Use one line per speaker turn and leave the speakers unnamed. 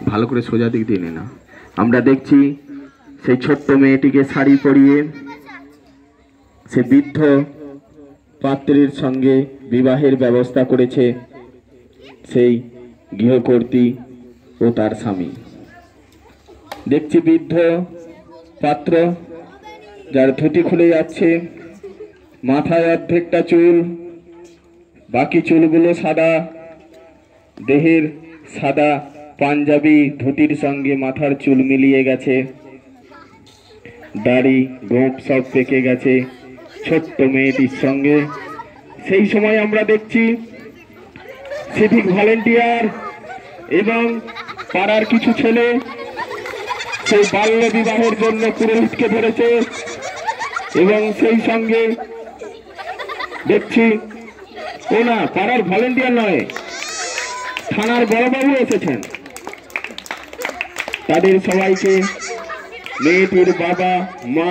ভালো করে সোজা দিক দিয়ে না। আমরা দেখছি সেই ছোট্ট মেয়েটিকে শাড়ি পরিয়ে সে বৃদ্ধ পাত্রের সঙ্গে বিবাহের ব্যবস্থা করেছে সেই গৃহকর্ত্রী ও তার স্বামী। দেখছি বৃদ্ধ পাত্র যার ধুতি খুলে যাচ্ছে, মাথায় অর্ধেকটা চুল, বাকি চুলগুলো সাদা, দেহের সাদা পাঞ্জাবি ধুতির সঙ্গে মাথার চুল মিলিয়ে গেছে, দাড়ি গোঁফ সব পেকে গেছে ছোট্ট মেয়েটির সঙ্গে। সেই সময় আমরা দেখছি সিভিক ভলেন্টিয়ার এবং পাড়ার কিছু ছেলে সেই বাল্য বিবাহের জন্য পুরোহিতকে ধরেছে এবং সেই সঙ্গে দেখছি ও না, পাড়ার ভলেন্টিয়ার নয়, থানার বড়বাবু এসেছেন। তাদের সবাইকে মেয়েটির বাবা মা